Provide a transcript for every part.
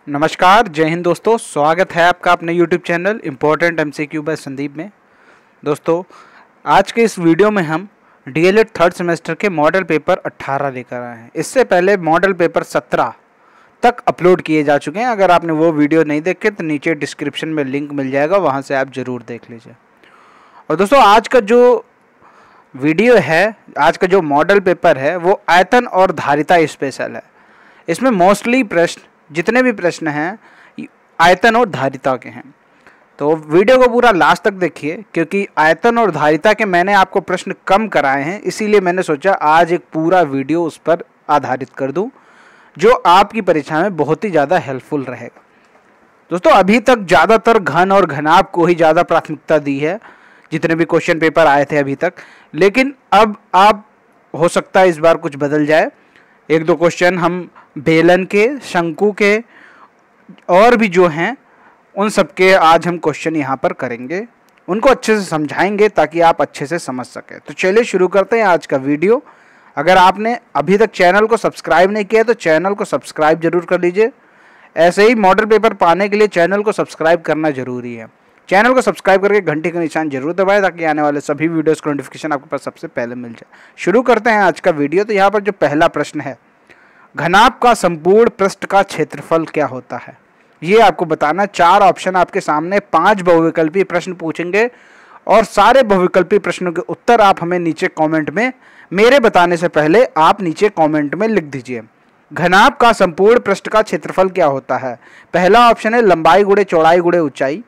नमस्कार, जय हिंद दोस्तों। स्वागत है आपका अपने YouTube channel important MCQ by Sandeep में। दोस्तों, आज के इस वीडियो में हम DLED थर्ड सेमेस्टर के मॉडल पेपर 18 लेकर आए हैं। इससे पहले मॉडल पेपर 17 तक अपलोड किए जा चुके हैं। अगर आपने वो वीडियो नहीं देखे तो नीचे डिस्क्रिप्शन में लिंक मिल जाएगा, वहाँ से आप ज़रूर देख लीजिए। और दोस्तों, आज का जो वीडियो है, आज का जो मॉडल पेपर है वो आयतन और धारिता स्पेशल है। इसमें मोस्टली प्रश्न, जितने भी प्रश्न हैं, आयतन और धारिता के हैं। तो वीडियो को पूरा लास्ट तक देखिए, क्योंकि आयतन और धारिता के मैंने आपको प्रश्न कम कराए हैं, इसीलिए मैंने सोचा आज एक पूरा वीडियो उस पर आधारित कर दूं, जो आपकी परीक्षा में बहुत ही ज़्यादा हेल्पफुल रहेगा। दोस्तों, अभी तक ज़्यादातर घन और घनाभ को ही ज़्यादा प्राथमिकता दी है, जितने भी क्वेश्चन पेपर आए थे अभी तक। लेकिन अब आप हो सकता है इस बार कुछ बदल जाए। एक दो क्वेश्चन हम बेलन के, शंकु के और भी जो हैं उन सब के आज हम क्वेश्चन यहाँ पर करेंगे, उनको अच्छे से समझाएंगे ताकि आप अच्छे से समझ सकें। तो चलिए शुरू करते हैं आज का वीडियो। अगर आपने अभी तक चैनल को सब्सक्राइब नहीं किया तो चैनल को सब्सक्राइब जरूर कर लीजिए। ऐसे ही मॉडल पेपर पाने के लिए चैनल को सब्सक्राइब करना जरूरी है। चैनल को सब्सक्राइब करके घंटी का निशान जरूर दबाएं ताकि आने वाले सभी वीडियोस का नोटिफिकेशन आपके पास सबसे पहले मिल जाए। शुरू करते हैं आज का वीडियो। तो यहाँ पर जो पहला प्रश्न है, घनाभ का संपूर्ण पृष्ठ का क्षेत्रफल क्या होता है, ये आपको बताना। 4 ऑप्शन आपके सामने, 5 बहुविकल्पी प्रश्न पूछेंगे और सारे बहुविकल्पी प्रश्नों के उत्तर आप हमें नीचे कमेंट में, मेरे बताने से पहले आप नीचे कमेंट में लिख दीजिए। घनाभ का संपूर्ण पृष्ठ का क्षेत्रफल क्या होता है? पहला ऑप्शन है लंबाई गुणे चौड़ाई गुणे ऊंचाई।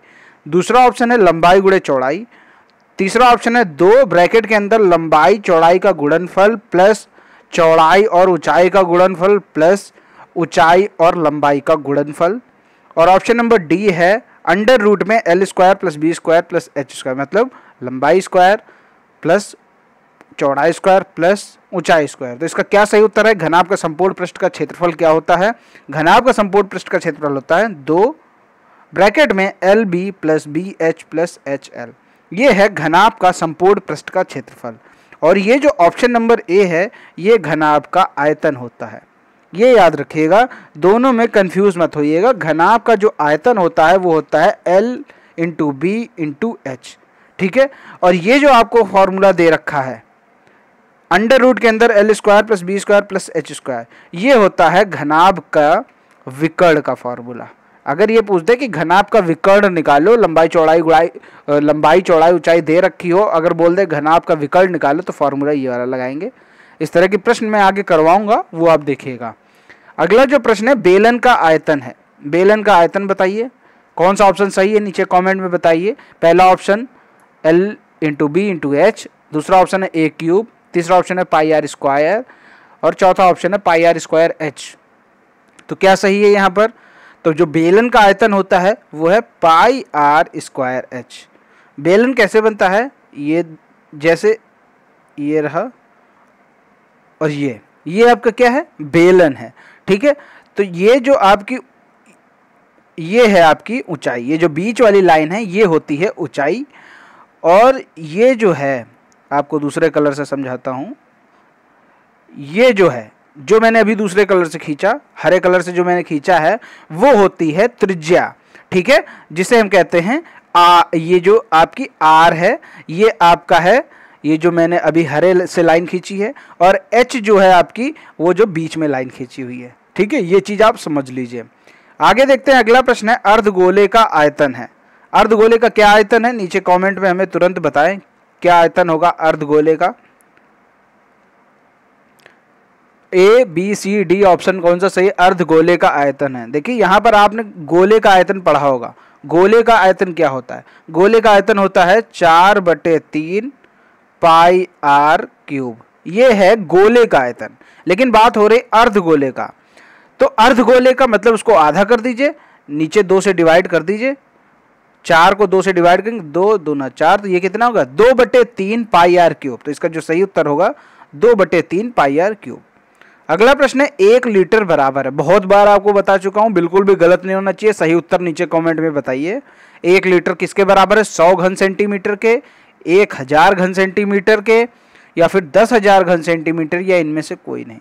दूसरा ऑप्शन है लंबाई गुणे चौड़ाई। तीसरा ऑप्शन है 2 ब्रैकेट के अंदर लंबाई चौड़ाई का गुणनफल प्लस चौड़ाई और ऊंचाई का गुणनफल प्लस ऊंचाई और लंबाई का गुणनफल। और ऑप्शन नंबर डी है अंडर रूट में L square plus B square plus H square, मतलब लंबाई स्क्वायर प्लस चौड़ाई स्क्वायर प्लस ऊंचाई स्क्वायर। तो इसका क्या सही उत्तर है? घनाभ का संपूर्ण पृष्ठ का क्षेत्रफल क्या होता है? घनाभ का संपूर्ण पृष्ठ का क्षेत्रफल होता है 2 ब्रैकेट में LB plus BH plus HL। ये है घनाभ का संपूर्ण पृष्ठ का क्षेत्रफल। और ये जो ऑप्शन नंबर ए है, ये घनाभ का आयतन होता है। ये याद रखिएगा, दोनों में कंफ्यूज मत होइएगा। घनाभ का जो आयतन होता है वो होता है L into B into H, ठीक है। और ये जो आपको फॉर्मूला दे रखा है अंडर रूट के अंदर L square plus B square plus H square, ये होता है घनाभ का विकर्ण का फॉर्मूला। अगर ये पूछते कि घनाभ का विकर्ण निकालो, लंबाई चौड़ाई ऊंचाई दे रखी हो, अगर बोल दे घनाभ का विकर्ण निकालो तो फॉर्मूला ये वाला लगाएंगे। इस तरह के प्रश्न मैं आगे करवाऊंगा, वो आप देखिएगा। अगला जो प्रश्न है बेलन का आयतन है। बेलन का आयतन बताइए, कौन सा ऑप्शन सही है नीचे कॉमेंट में बताइए। पहला option L into B into H, दूसरा ऑप्शन है A क्यूब, तीसरा ऑप्शन है पाई आर स्क्वायर और चौथा ऑप्शन है पाई आर स्क्वायर H। तो क्या सही है यहाँ पर? तो जो बेलन का आयतन होता है वो है पाई आर स्क्वायर H। बेलन कैसे बनता है? ये जैसे ये रहा और ये आपका क्या है? बेलन है, ठीक है। तो ये जो आपकी, ये है आपकी ऊंचाई, ये जो बीच वाली लाइन है ये होती है ऊंचाई। और ये जो है, आपको दूसरे कलर से समझाता हूँ, ये जो है, जो मैंने अभी दूसरे कलर से खींचा, हरे कलर से जो मैंने खींचा है, वो होती है त्रिज्या, ठीक है, जिसे हम कहते हैं ये जो आपकी आर है ये आपका है, ये जो मैंने अभी हरे से लाइन खींची है, और H जो है आपकी, वो जो बीच में लाइन खींची हुई है, ठीक है। ये चीज आप समझ लीजिए। आगे देखते हैं, अगला प्रश्न है अर्धगोले का आयतन है। अर्धगोले का क्या आयतन है? नीचे कमेंट में हमें तुरंत बताएं क्या आयतन होगा अर्धगोले का। A, B, C, D option कौन सा सही? अर्धगोले का आयतन है। देखिए यहाँ पर आपने गोले का आयतन पढ़ा होगा। गोले का आयतन क्या होता है? गोले का आयतन होता है 4/3 पाई आर क्यूब। ये है गोले का आयतन। लेकिन बात हो रही अर्धगोले का। तो अर्धगोले का मतलब उसको आधा कर दीजिए, नीचे 2 से डिवाइड कर दीजिए। 4 को 2 से डिवाइड करेंगे, 2 दूना 4, तो ये कितना होगा? 2/3 पाई आर क्यूब। तो इसका जो सही उत्तर होगा 2/3 पाई आर क्यूब। अगला प्रश्न है 1 लीटर बराबर है। बहुत बार आपको बता चुका हूं, बिल्कुल भी गलत नहीं होना चाहिए। सही उत्तर नीचे कमेंट में बताइए। 1 लीटर किसके बराबर है? 100 घन सेंटीमीटर के, 1000 घन सेंटीमीटर के, या फिर 10,000 घन सेंटीमीटर, या इनमें से कोई नहीं।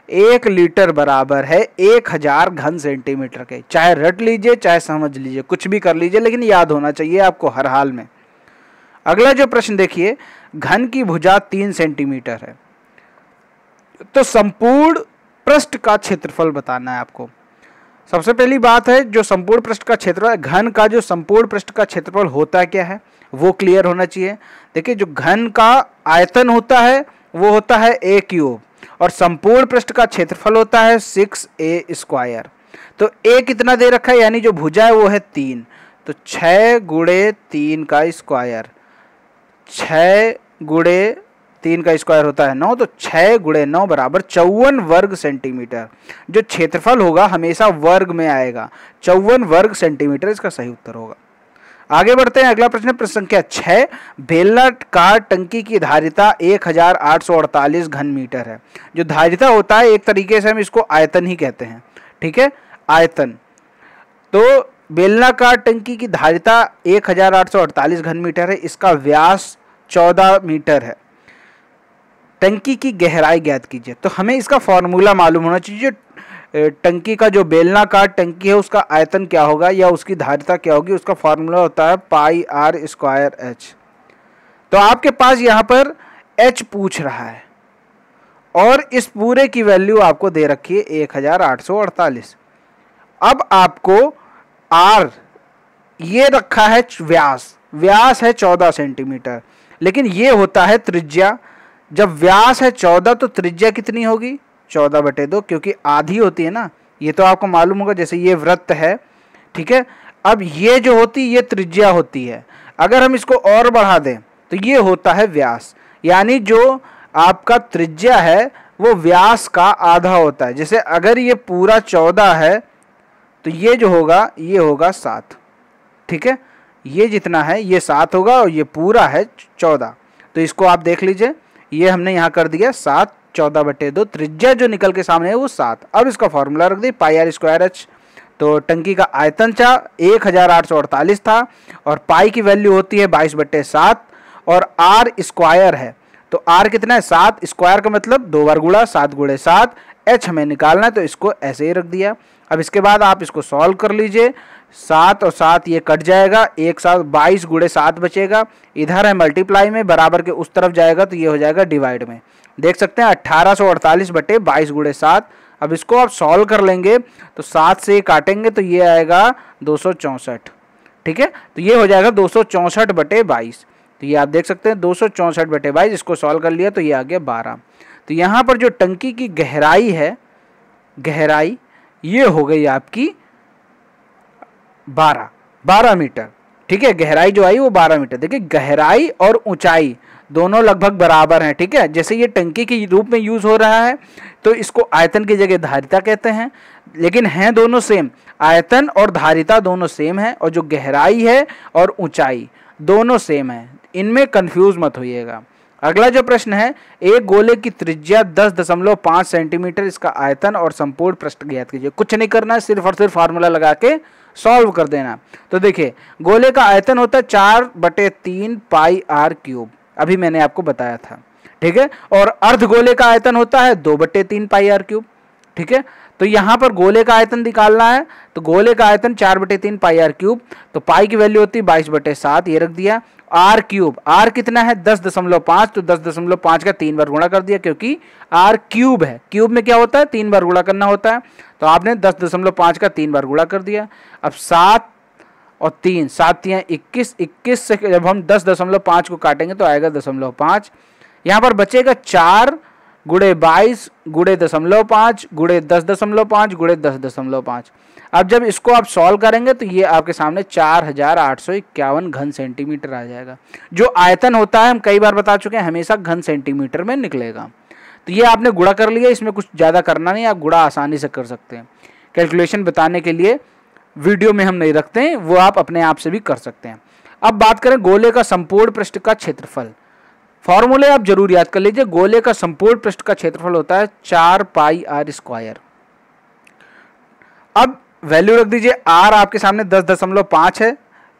1 लीटर बराबर है 1000 घन सेंटीमीटर के। चाहे रट लीजिए चाहे समझ लीजिए, कुछ भी कर लीजिए, लेकिन याद होना चाहिए आपको हर हाल में। अगला जो प्रश्न देखिए, घन की भुजा 3 सेंटीमीटर है, तो संपूर्ण पृष्ठ का क्षेत्रफल बताना है आपको। सबसे पहली बात है, जो संपूर्ण पृष्ठ का क्षेत्रफल, घन का जो संपूर्ण पृष्ठ का क्षेत्रफल होता है क्या है वो क्लियर होना चाहिए। देखिए, जो घन का आयतन होता है वो होता है a क्यूब, और संपूर्ण पृष्ठ का क्षेत्रफल होता है 6a स्क्वायर। तो a कितना दे रखा है, यानी जो भुजा है वो है 3, तो 6 गुणे 3 का स्क्वायर, 6 गुणे 3 का स्क्वायर होता है 9, तो 6 गुणे 9 बराबर 54 वर्ग सेंटीमीटर। जो क्षेत्रफल होगा हमेशा वर्ग में आएगा, 54 वर्ग सेंटीमीटर इसका सही उत्तर होगा। आगे बढ़ते हैं, अगला प्रश्न संख्या 6, बेलनाकार टंकी की धारिता 1848 घन मीटर है। जो धारिता होता है एक तरीके से हम इसको आयतन ही कहते हैं, ठीक है, आयतन। तो बेलनाकार टंकी की धारिता 1848 घन मीटर है, इसका व्यास 14 मीटर है। टंकी की गहराई ज्ञात कीजिए। तो हमें इसका फॉर्मूला मालूम होना चाहिए, टंकी का जो बेलनाकार टंकी है उसका आयतन क्या होगा या उसकी धारिता क्या होगी, उसका फॉर्मूला होता है पाई आर स्क्वायर एच। तो आपके पास यहाँ पर एच पूछ रहा है और इस पूरे की वैल्यू आपको दे रखी है 1848। अब आपको आर ये रखा है व्यास, व्यास है 14 सेंटीमीटर, लेकिन ये होता है त्रिज्या। जब व्यास है 14 तो त्रिज्या कितनी होगी, 14/2, क्योंकि आधी होती है ना, ये तो आपको मालूम होगा। जैसे ये वृत्त है, ठीक है, अब ये जो होती है ये त्रिज्या होती है। अगर हम इसको और बढ़ा दें तो ये होता है व्यास, यानी जो आपका त्रिज्या है वो व्यास का आधा होता है। जैसे अगर ये पूरा 14 है तो ये जो होगा ये होगा 7, ठीक है, ये जितना है ये 7 होगा और ये पूरा है 14। तो इसको आप देख लीजिए, ये हमने यहाँ कर दिया 7, 14/2, त्रिज्या जो निकल के सामने है वो 7। अब इसका फॉर्मूला रख दी पाई आर स्क्वायर एच। तो टंकी का आयतन 1848 था और पाई की वैल्यू होती है 22/7 और आर स्क्वायर है, तो आर कितना है 7, स्क्वायर का मतलब 2 बार गुणा, 7 गुणे 7, एच हमें निकालना है तो इसको ऐसे ही रख दिया। अब इसके बाद आप इसको सॉल्व कर लीजिए, 7 और 7 ये कट जाएगा, एक साथ 22 गुणे 7 बचेगा, इधर है मल्टीप्लाई में, बराबर के उस तरफ जाएगा तो ये हो जाएगा डिवाइड में। देख सकते हैं 1848/22 गुणे 7। अब इसको आप सॉल्व कर लेंगे तो 7 से काटेंगे तो ये आएगा 264, ठीक है, तो ये हो जाएगा 264/22। तो ये आप देख सकते हैं 264/22, इसको सॉल्व कर लिया तो ये आ गया 12। तो यहाँ पर जो टंकी की गहराई है, गहराई ये हो गई आपकी 12 मीटर, ठीक है, गहराई जो आई वो 12 मीटर। देखिए गहराई और ऊंचाई दोनों लगभग बराबर हैं, ठीक है। जैसे ये टंकी के रूप में यूज हो रहा है तो इसको आयतन की जगह धारिता कहते हैं, लेकिन हैं दोनों सेम, आयतन और धारिता दोनों सेम है, और जो गहराई है और ऊंचाई दोनों सेम है, इनमें कंफ्यूज मत होइएगा। अगला जो प्रश्न है, एक गोले की त्रिज्या 10.5 सेंटीमीटर, इसका आयतन और संपूर्ण पृष्ठ ज्ञात कीजिए। कुछ नहीं करना है, सिर्फ और सिर्फ फार्मूला लगा के सॉल्व कर देना। तो देखिए गोले का आयतन होता है 4/3 पाई आर क्यूब, अभी मैंने आपको बताया था, ठीक है, और अर्धगोले का आयतन होता है 2/3 पाई आर क्यूब, ठीक है। तो यहाँ पर गोले का आयतन निकालना है, तो गोले का आयतन 4/3 पाई आर क्यूब, तो पाई की वैल्यू होती है 22/7, ये रख दिया। आर क्यूब, आर कितना है 10.5, तो 10.5 का 3 बार गुणा कर दिया, क्योंकि आर क्यूब है, क्यूब में क्या होता है 3 बार गुणा करना होता है, तो आपने 10.5 का 3 बार गुणा कर दिया। अब 7 और 3, 7 3 21, 21 से जब हम 10.5 को काटेंगे तो आएगा 0.5, यहाँ पर बचेगा 4 गुणे 22 गुणे 0.5 गुणे 10.5 गुणे 10.5। अब जब इसको आप सॉल्व करेंगे तो ये आपके सामने 4851 घन सेंटीमीटर आ जाएगा। जो आयतन होता है हम कई बार बता चुके हैं हमेशा घन सेंटीमीटर में निकलेगा। तो ये आपने गुणा कर लिया, इसमें कुछ ज़्यादा करना नहीं, आप गुणा आसानी से कर सकते हैं। कैलकुलेशन बताने के लिए वीडियो में हम नहीं रखते हैं, वो आप अपने आप से भी कर सकते हैं। अब बात करें गोले का संपूर्ण पृष्ठ का क्षेत्रफल, फॉर्मूले आप जरूर याद कर लीजिए। गोले का संपूर्ण पृष्ठ का क्षेत्रफल होता है 4 पाई आर स्क्वायर। अब वैल्यू रख दीजिए, आर आपके सामने 10.5 है,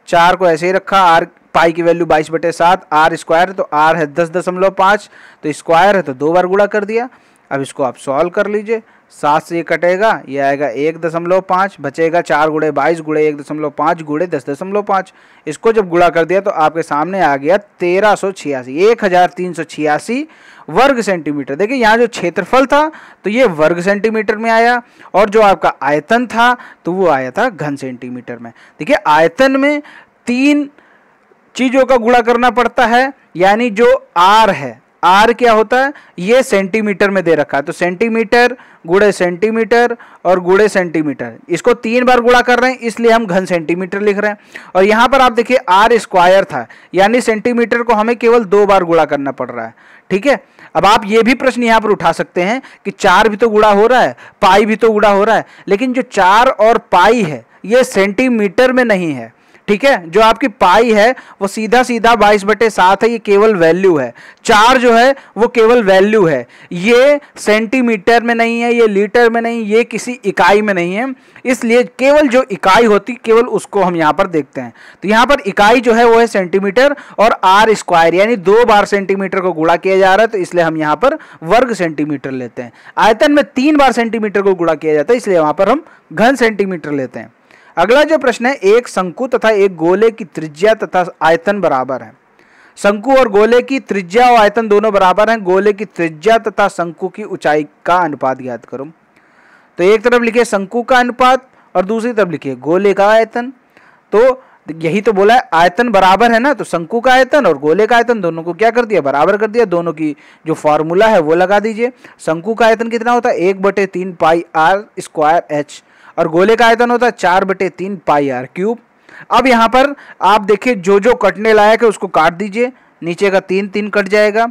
4 को ऐसे ही रखा, आर पाई की वैल्यू 22/7, आर स्क्वायर तो आर है 10.5, तो स्क्वायर है तो 2 बार गुणा कर दिया। अब इसको आप सॉल्व कर लीजिए। 7 से ये कटेगा, ये आएगा 1.5, बचेगा 4 गुणे 22 गुणे 1.5 गुणे 10.5। इसको जब गुणा कर दिया तो आपके सामने आ गया 1386 वर्ग सेंटीमीटर। देखिए यहाँ जो क्षेत्रफल था तो ये वर्ग सेंटीमीटर में आया, और जो आपका आयतन था तो वो आया था घन सेंटीमीटर में। देखिए आयतन में 3 चीज़ों का गुणा करना पड़ता है, यानी जो आर है, आर क्या होता है, ये सेंटीमीटर में दे रखा है, तो सेंटीमीटर गुणे सेंटीमीटर और गुणे सेंटीमीटर, इसको 3 बार गुणा कर रहे हैं इसलिए हम घन सेंटीमीटर लिख रहे हैं। और यहाँ पर आप देखिए आर स्क्वायर था, यानी सेंटीमीटर को हमें केवल 2 बार गुणा करना पड़ रहा है। ठीक है, अब आप ये भी प्रश्न यहाँ पर उठा सकते हैं कि 4 भी तो गुणा हो रहा है, पाई भी तो गुणा हो रहा है, लेकिन जो 4 और पाई है ये सेंटीमीटर में नहीं है। ठीक है, जो आपकी पाई है वो सीधा 22/7 है, ये केवल वैल्यू है। 4 जो है वो केवल वैल्यू है, ये सेंटीमीटर में नहीं है, ये लीटर में नहीं, ये किसी इकाई में नहीं है, इसलिए केवल जो इकाई होती केवल उसको हम यहाँ पर देखते हैं। तो यहाँ पर इकाई जो है वो है सेंटीमीटर, और आर स्क्वायर यानी 2 बार सेंटीमीटर को गुणा किया जा रहा है, तो इसलिए हम यहाँ पर वर्ग सेंटीमीटर लेते हैं। आयतन में 3 बार सेंटीमीटर को गुणा किया जाता है, इसलिए वहां पर हम घन सेंटीमीटर लेते हैं। अगला जो प्रश्न है, एक शंकु तथा एक गोले की त्रिज्या तथा आयतन बराबर है। शंकु और गोले की त्रिज्या और आयतन दोनों बराबर हैं। गोले की त्रिज्या तथा शंकु की ऊंचाई का अनुपात ज्ञात करो। तो एक तरफ लिखिए शंकु का अनुपात और दूसरी तरफ लिखिए गोले का आयतन। तो यही तो बोला है, आयतन बराबर है ना, तो शंकु का आयतन और गोले का आयतन दोनों को क्या कर दिया, बराबर कर दिया। दोनों की जो फॉर्मूला है वो लगा दीजिए। शंकु का आयतन कितना होता है, 1/3 पाई आर स्क्वायर एच, और गोले का आयतन होता है 4/3 पाई आर क्यूब। अब यहाँ पर आप देखिए जो जो कटने लायक है उसको काट दीजिए। नीचे का 3 कट जाएगा,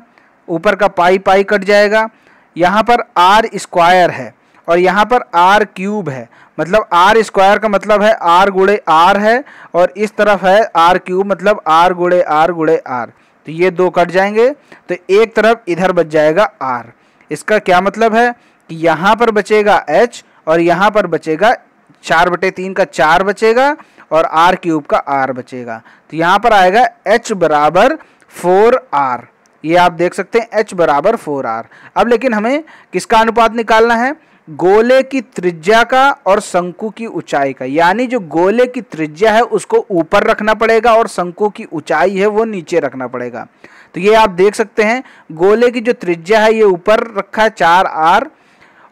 ऊपर का पाई कट जाएगा। यहाँ पर आर स्क्वायर है और यहाँ पर आर क्यूब है, मतलब आर स्क्वायर का मतलब है आर गुणे आर है, और इस तरफ है आर क्यूब मतलब आर गुणे आर गुणे आर। तो ये 2 कट जाएंगे, तो एक तरफ इधर बच जाएगा आर। इसका क्या मतलब है कि यहाँ पर बचेगा एच और यहाँ पर बचेगा 4/3 का 4 बचेगा और आर क्यूब का आर बचेगा। तो यहाँ पर आएगा h बराबर 4r। ये आप देख सकते हैं h बराबर 4r। अब लेकिन हमें किसका अनुपात निकालना है, गोले की त्रिज्या का और शंकु की ऊंचाई का। यानी जो गोले की त्रिज्या है उसको ऊपर रखना पड़ेगा और शंकु की ऊंचाई है वो नीचे रखना पड़ेगा। तो ये आप देख सकते हैं, गोले की जो त्रिज्या है ये ऊपर रखा है 4r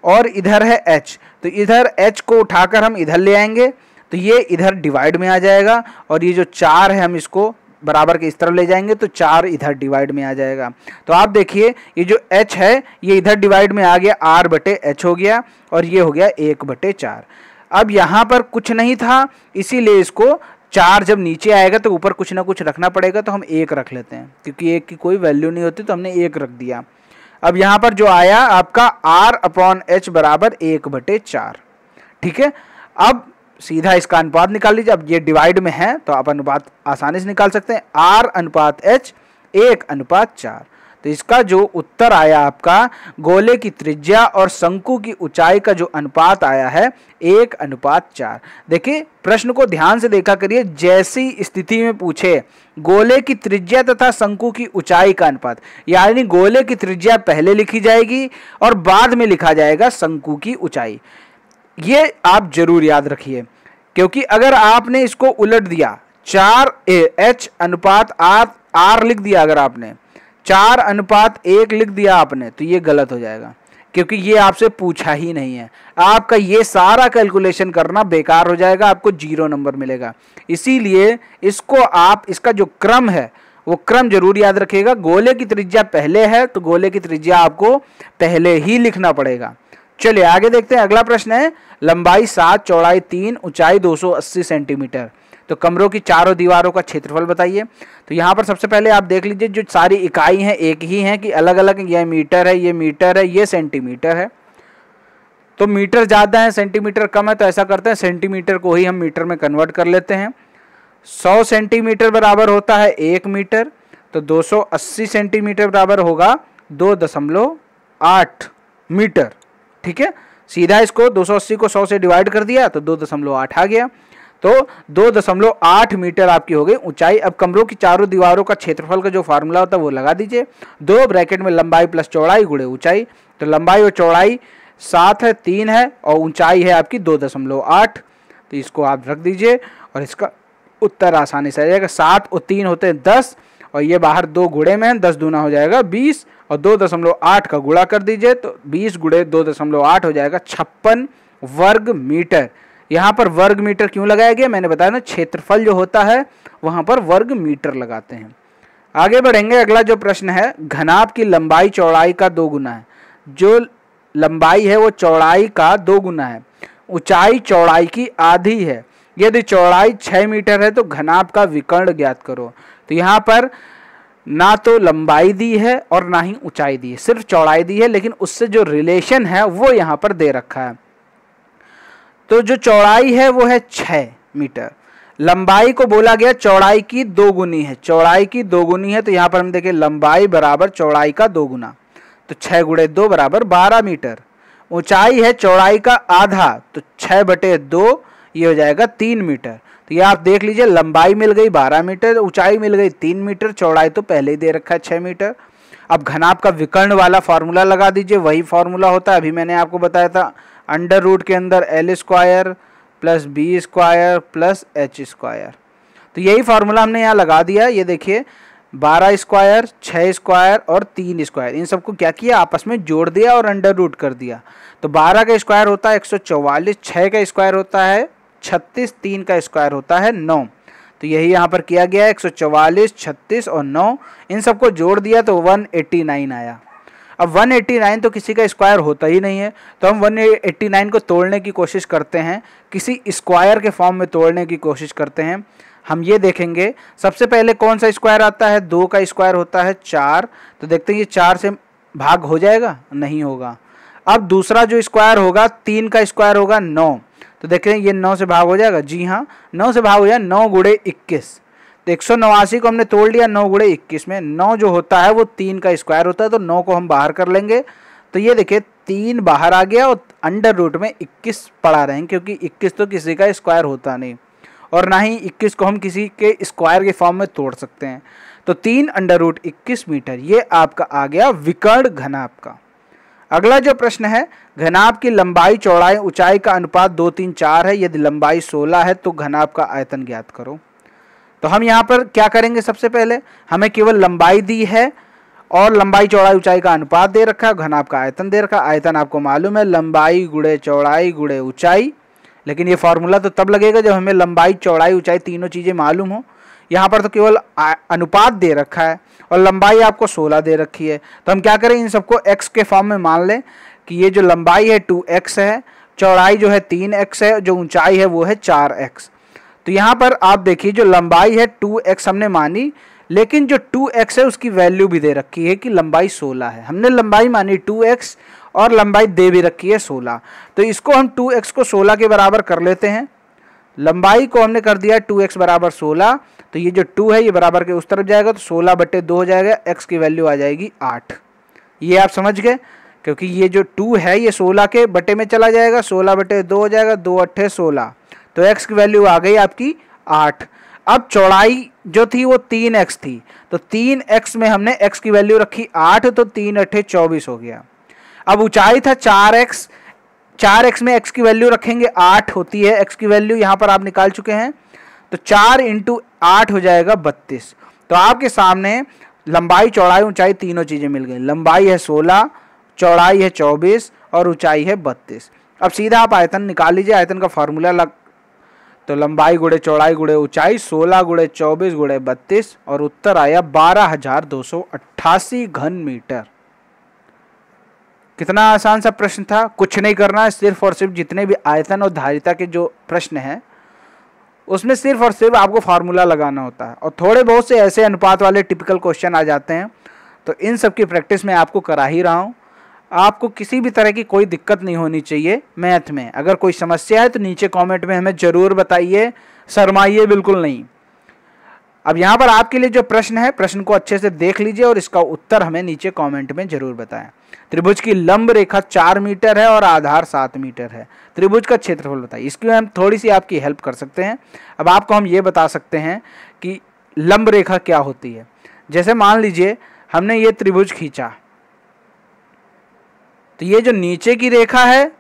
और इधर है h, तो इधर h को उठाकर हम इधर ले आएंगे तो ये इधर डिवाइड में आ जाएगा, और ये जो 4 है हम इसको बराबर के इस तरफ ले जाएंगे तो 4 इधर डिवाइड में आ जाएगा। तो आप देखिए ये जो h है ये इधर डिवाइड में आ गया, r/h हो गया और ये हो गया 1/4। अब यहाँ पर कुछ नहीं था इसीलिए इसको 4 जब नीचे आएगा तो ऊपर कुछ ना कुछ रखना पड़ेगा, तो हम 1 रख लेते हैं क्योंकि 1 की कोई वैल्यू नहीं होती तो हमने 1 रख दिया। अब यहाँ पर जो आया आपका r/h बराबर 1/4। ठीक है, अब सीधा इसका अनुपात निकाल लीजिए। अब ये डिवाइड में है तो आप अनुपात आसानी से निकाल सकते हैं, r/h 1/4। तो इसका जो उत्तर आया आपका गोले की त्रिज्या और शंकु की ऊंचाई का जो अनुपात आया है 1/4। देखिए प्रश्न को ध्यान से देखा करिए, जैसी स्थिति में पूछे गोले की त्रिज्या तथा शंकु की ऊंचाई का अनुपात, यानी गोले की त्रिज्या पहले लिखी जाएगी और बाद में लिखा जाएगा शंकु की ऊंचाई। ये आप जरूर याद रखिए, क्योंकि अगर आपने इसको उलट दिया 4h/r लिख दिया, अगर आपने 4:1 लिख दिया आपने तो ये गलत हो जाएगा, क्योंकि ये आपसे पूछा ही नहीं है। आपका ये सारा कैलकुलेशन करना बेकार हो जाएगा, आपको 0 नंबर मिलेगा। इसीलिए इसको आप, इसका जो क्रम है वो क्रम जरूर याद रखिएगा। गोले की त्रिज्या पहले है तो गोले की त्रिज्या आपको पहले ही लिखना पड़ेगा। चलिए आगे देखते हैं। अगला प्रश्न है, लंबाई 7, चौड़ाई 3, ऊंचाई 280 सेंटीमीटर, तो कमरों की चारों दीवारों का क्षेत्रफल बताइए। तो यहाँ पर सबसे पहले आप देख लीजिए जो सारी इकाई हैं एक ही हैं कि अलग अलग, ये मीटर है, ये मीटर है, ये सेंटीमीटर है। तो मीटर ज़्यादा है सेंटीमीटर कम है, तो ऐसा करते हैं सेंटीमीटर को ही हम मीटर में कन्वर्ट कर लेते हैं। 100 सेंटीमीटर बराबर होता है 1 मीटर, तो 280 सेंटीमीटर बराबर होगा 2.8 मीटर। ठीक है, सीधा इसको 280 को 100 से डिवाइड कर दिया तो 2.8 आ गया, तो 2.8 मीटर आपकी हो गई ऊंचाई। अब कमरों की चारों दीवारों का क्षेत्रफल का जो फार्मूला होता है वो लगा दीजिए। 2 ब्रैकेट में लंबाई प्लस चौड़ाई गुणे ऊंचाई, तो लंबाई और चौड़ाई 7 है, 3 है और ऊंचाई है आपकी 2.8। तो इसको आप रख दीजिए और इसका उत्तर आसानी से आ जाएगा। 7 और 3 होते हैं 10 और ये बाहर 2 गुणे में है, 10 दूना हो जाएगा 20 और 2.8 का गुणा कर दीजिए तो 20 गुणे 2.8 हो जाएगा 56 वर्ग मीटर। यहाँ पर वर्ग मीटर क्यों लगाया गया, मैंने बताया ना, क्षेत्रफल जो होता है वहाँ पर वर्ग मीटर लगाते हैं। आगे बढ़ेंगे, अगला जो प्रश्न है, घनाभ की लंबाई चौड़ाई का 2 गुना है। जो लंबाई है वो चौड़ाई का 2 गुना है, ऊंचाई चौड़ाई की आधी है। यदि चौड़ाई 6 मीटर है तो घनाभ का विकर्ण ज्ञात करो। तो यहाँ पर ना तो लंबाई दी है और ना ही ऊंचाई दी है, सिर्फ चौड़ाई दी है, लेकिन उससे जो रिलेशन है वो यहाँ पर दे रखा है। तो जो चौड़ाई है वो है 6 मीटर, लंबाई को बोला गया चौड़ाई की 2 गुनी है, चौड़ाई की 2 गुनी है। तो यहाँ पर हम देखें लंबाई बराबर चौड़ाई का 2 गुना, तो 6 गुणे 2 बराबर 12 मीटर। ऊंचाई है चौड़ाई का आधा, तो 6/2 ये हो जाएगा 3 मीटर। तो ये आप देख लीजिए, लंबाई मिल गई 12 मीटर, ऊंचाई मिल गई 3 मीटर, चौड़ाई तो पहले ही दे रखा है 6 मीटर। अब घनाभ का विकर्ण वाला फार्मूला लगा दीजिए, वही फार्मूला होता है, अभी मैंने आपको बताया था, अंडर रूट के अंदर L² + B² + H²। तो यही फार्मूला हमने यहाँ लगा दिया। ये देखिए 12², 6² और 3², इन सबको क्या किया, आपस में जोड़ दिया और अंडर रूट कर दिया। तो 12 का स्क्वायर होता है 144, 6 का स्क्वायर होता है 36, 3 का स्क्वायर होता है 9। तो यही यहाँ पर किया गया है, 144, 36 और 9, इन सबको जोड़ दिया तो 189 आया। अब 189 तो किसी का स्क्वायर होता ही नहीं है, तो हम 189 को तोड़ने की कोशिश करते हैं, किसी स्क्वायर के फॉर्म में तोड़ने की कोशिश करते हैं। हम ये देखेंगे सबसे पहले कौन सा स्क्वायर आता है, 2 का स्क्वायर होता है 4, तो देखते हैं ये 4 से भाग हो जाएगा, नहीं होगा। अब दूसरा जो स्क्वायर होगा 3 का स्क्वायर होगा 9, तो देख रहे हैं ये 9 से भाग हो जाएगा, जी हाँ 9 से भाग हो जाएगा, 9 गुणे 21। तो 189 को हमने तोड़ लिया 9 गुणे 21 में, 9 जो होता है वो 3 का स्क्वायर होता है, तो 9 को हम बाहर कर लेंगे। तो ये देखिए 3 बाहर आ गया और अंडर रूट में 21 पड़ा रहेंगे, क्योंकि 21 तो किसी का स्क्वायर होता नहीं और ना ही 21 को हम किसी के स्क्वायर के फॉर्म में तोड़ सकते हैं। तो 3 अंडर रूट 21 मीटर, ये आपका आ गया विकर्ण घनाभ का। अगला जो प्रश्न है, घनाभ की लंबाई चौड़ाई ऊंचाई का अनुपात 2, 3, 4 है। यदि लंबाई 16 है तो घनाभ का आयतन ज्ञात करो। तो हम यहाँ पर क्या करेंगे, सबसे पहले हमें केवल लंबाई दी है और लंबाई चौड़ाई ऊंचाई का अनुपात दे रखा है, घनाभ का आयतन दे रखा है। आयतन आपको मालूम है, लंबाई गुणे चौड़ाई गुणे ऊंचाई, लेकिन ये फार्मूला तो तब लगेगा जब हमें लंबाई चौड़ाई ऊंचाई तीनों चीज़ें मालूम हो। यहाँ पर तो केवल अनुपात दे रखा है और लंबाई आपको 16 दे रखी है। तो हम क्या करें, इन सबको x के फॉर्म में मान लें कि ये जो लंबाई है 2x है, चौड़ाई जो है 3x है, जो ऊंचाई है वो है 4x। तो यहाँ पर आप देखिए जो लंबाई है 2x हमने मानी, लेकिन जो 2x है उसकी वैल्यू भी दे रखी है कि लंबाई 16 है। हमने लंबाई मानी 2x और लंबाई दे भी रखी है 16, तो इसको हम 2x को 16 के बराबर कर लेते हैं। लंबाई को हमने कर दिया 2x बराबर 16, तो ये जो 2 है ये बराबर के उस तरफ जाएगा, तो 16/2 हो जाएगा, x की वैल्यू आ जाएगी 8। ये आप समझ गए, क्योंकि ये जो 2 है ये 16 के बटे में चला जाएगा, 16/2 हो जाएगा, 2 8 16, तो x की वैल्यू आ गई आपकी 8। अब चौड़ाई जो थी वो 3x थी, तो 3x में हमने x की वैल्यू रखी 8, तो 3 8 24 हो गया। अब ऊंचाई था 4x, 4x में x की वैल्यू रखेंगे 8 होती है x की वैल्यू, यहाँ पर आप निकाल चुके हैं, तो 4 × 8 हो जाएगा 32। तो आपके सामने लंबाई चौड़ाई ऊंचाई तीनों चीज़ें मिल गई, लंबाई है 16, चौड़ाई है 24 और ऊंचाई है 32। अब सीधा आप आयतन निकाल लीजिए, आयतन का फार्मूला तो लंबाई गुणे चौड़ाई गुणे ऊंचाई 16 × 24 × 32 और उत्तर आया 12,288 घन मीटर। कितना आसान सा प्रश्न था, कुछ नहीं करना है, सिर्फ और सिर्फ जितने भी आयतन और धारिता के जो प्रश्न हैं उसमें सिर्फ और सिर्फ आपको फार्मूला लगाना होता है, और थोड़े बहुत से ऐसे अनुपात वाले टिपिकल क्वेश्चन आ जाते हैं, तो इन सब की प्रैक्टिस मैं आपको करा ही रहा हूँ। आपको किसी भी तरह की कोई दिक्कत नहीं होनी चाहिए मैथ में। अगर कोई समस्या है तो नीचे कमेंट में हमें ज़रूर बताइए, शर्माइए बिल्कुल नहीं। अब यहाँ पर आपके लिए जो प्रश्न है, प्रश्न को अच्छे से देख लीजिए और इसका उत्तर हमें नीचे कमेंट में ज़रूर बताएं। त्रिभुज की लंब रेखा 4 मीटर है और आधार 7 मीटर है, त्रिभुज का क्षेत्रफल बताइए। इसकी हम थोड़ी सी आपकी हेल्प कर सकते हैं। अब आपको हम ये बता सकते हैं कि लंब रेखा क्या होती है। जैसे मान लीजिए हमने ये त्रिभुज खींचा, तो ये जो नीचे की रेखा है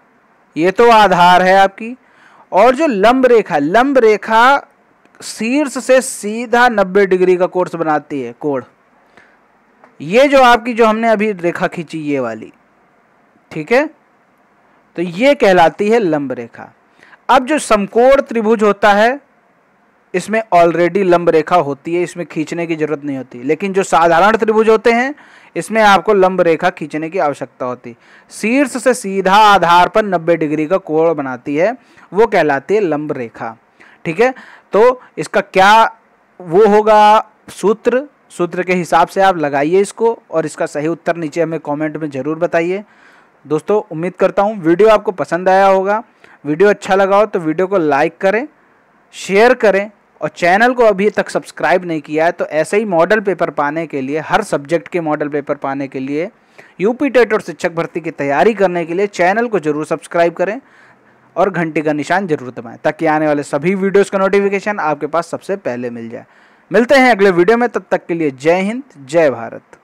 ये तो आधार है आपकी, और जो लंब रेखा शीर्ष से सीधा 90 डिग्री का कोण बनाती है, कोण। ये जो आपकी जो हमने अभी रेखा खींची ये वाली, ठीक है, तो ये कहलाती है लंब रेखा। अब जो समकोण त्रिभुज होता है इसमें ऑलरेडी लंब रेखा होती है, इसमें खींचने की जरूरत नहीं होती। लेकिन जो साधारण त्रिभुज होते हैं इसमें आपको लंब रेखा खींचने की आवश्यकता होती है। शीर्ष से सीधा आधार पर 90 डिग्री का कोण बनाती है, वो कहलाती है लंब रेखा, ठीक है। तो इसका क्या वो होगा सूत्र के हिसाब से आप लगाइए इसको, और इसका सही उत्तर नीचे हमें कमेंट में ज़रूर बताइए। दोस्तों उम्मीद करता हूँ वीडियो आपको पसंद आया होगा। वीडियो अच्छा लगा हो तो वीडियो को लाइक करें, शेयर करें, और चैनल को अभी तक सब्सक्राइब नहीं किया है तो ऐसे ही मॉडल पेपर पाने के लिए, हर सब्जेक्ट के मॉडल पेपर पाने के लिए, यूपी टेट और शिक्षक भर्ती की तैयारी करने के लिए चैनल को जरूर सब्सक्राइब करें और घंटी का निशान जरूर दबाएं, ताकि आने वाले सभी वीडियोस का नोटिफिकेशन आपके पास सबसे पहले मिल जाए। मिलते हैं अगले वीडियो में, तब तक के लिए जय हिंद, जय भारत।